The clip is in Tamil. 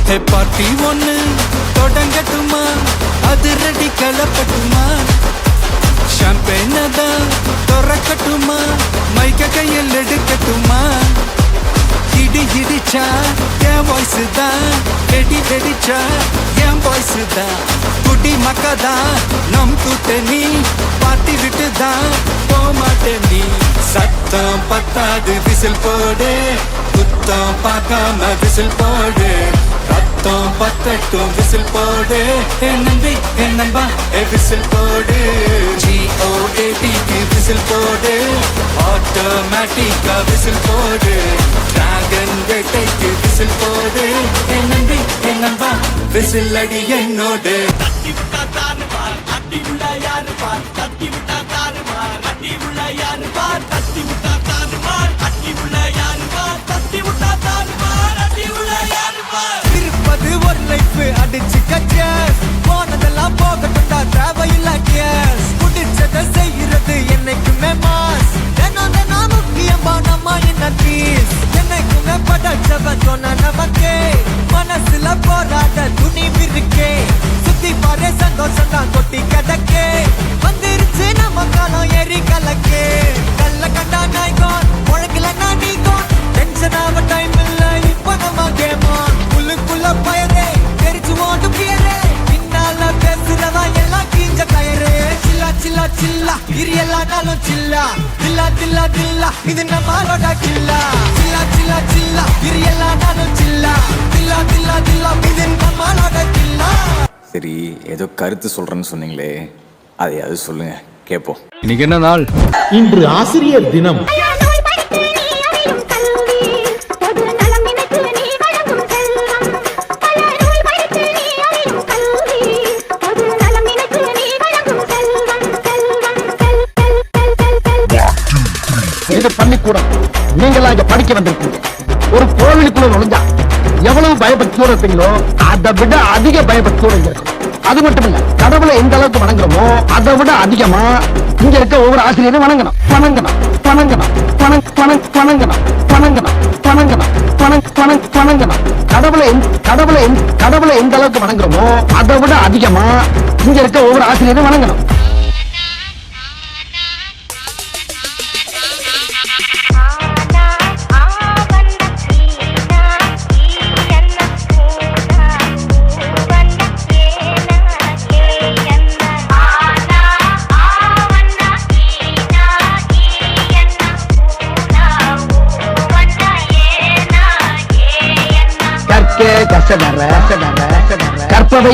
பார்ட்டி ஒண்ணு தொடங்கட்டுமா, அது ரெடி கலப்பட்டுமா, ஷாம்பெயினை தான் திறக்கட்டுமா, மைக்க கையில் எடுக்கட்டுமா, இடி இடிச்சா என் வாய்ஸ் தான், வெடி வெடிச்சா என் வாய்ஸ் தான், குடி மக்கதான் நம் கூட்டணி, பார்ட்டி விட்டு தான் போமாட்டேன் நீ. சத்தம் பத்தாது விசில் போடு, குத்தம் பார்க்காம விசில் போடு, ரத்தம் பத்தட்டும் விசில் போடு, என் நம்பி என் நம்பா விசில் போடு, GOATக்கு விசில் போடு, ஆட்டோமேட்டிக்கா விசில் போடு, டிராகன் வேட்டைக்கு விசில் போடு, என் நம்பி என் நம்பா விசில் அடி என்னோடு. தட்டி விட்டா தாரு பார், தட்டி உள்ள யாரு பார், தட்டி விட்டா தாரு பார், தட்டி உள்ள யாரு பார், தட்டி விட்டா தாரு பார், தட்டி உள்ள யாரு பார், தட்டி விட்டா தாரு பார், தட்டி உள்ள யாரு பார். இருப்பது ஒரு லைஃப் அடிச்சு கச்சேஸ், போனதெல்லாம் போகட்டும்டா தேவையில்ல கேஸ், பிடிச்சதை செய்யறது என்னைக்குமே மாஸ், என்ன முக்கியமா நம்ம என்ன பீஸ், என்னைக்குமே படைச்சவன் சொன்ன நமக்கே, மனசுல போராட துணிவு இருக்கே, சுத்தி பாரு சந்தோஷம் தான் கொட்டி கிடக்கே, வந்துருச்சு நம்ம காலம் ஏறி கலக்கே, கல்ல கண்டா நாய்கான் உழக்கலன்னா நீ கான், டென்ஷன் ஆக டைம் இல்ல இப்ப நம்ம கேம் ஆன், உள்ளுக்குள்ள பயரே தெரிச்சு ஓட்டு பியரே, பின்னால பேசுறதா எல்லாம் கீஞ்ச கயரே, சில்லா சில்லா சில்லா இரு எல்லா நாளும் சில்லா, தில்லா தில்லா தில்லா இது நம்மளோட கில்லா, சில்லா சில்லா சில்லா இரு எல்லா நாளும் சில்லா, தில்லா தில்லா தில்லா இது நம்மளோட கில்லா. சரி, ஏதோ கருத்து சொல்றேன்னு சொன்னீங்களே, அதையாவது சொல்லுங்க கேட்போம். இன்னைக்கு என்ன நாள்? இன்று ஆசிரியர் தினம். இது பள்ளிக்கூடம், நீங்களா இங்க படிக்க வந்திருக்கீங்க. ஒரு கோவிலுக்குள்ள நுழைஞ்சா எவ்வளவு பயபக்தியோட இருப்பீங்களோ அதை விட அதிக பயபக்தியோட இருக்கும். அது மட்டும் இல்ல, கடவுளை எந்த அளவுக்கு வணங்குறோமோ அதை விட அதிகமா இங்க இருக்க ஒவ்வொரு ஆசிரியரும் வணங்கணும் வணங்கணும் வணங்கணும் வணங்கணும் வணங்கணும் வணங்கணும் வணங்கணும். கடவுளை எந்த அளவுக்கு வணங்குறோமோ அதை விட அதிகமா இங்க இருக்க ஒவ்வொரு ஆசிரியரும் வணங்கணும். கற்பவை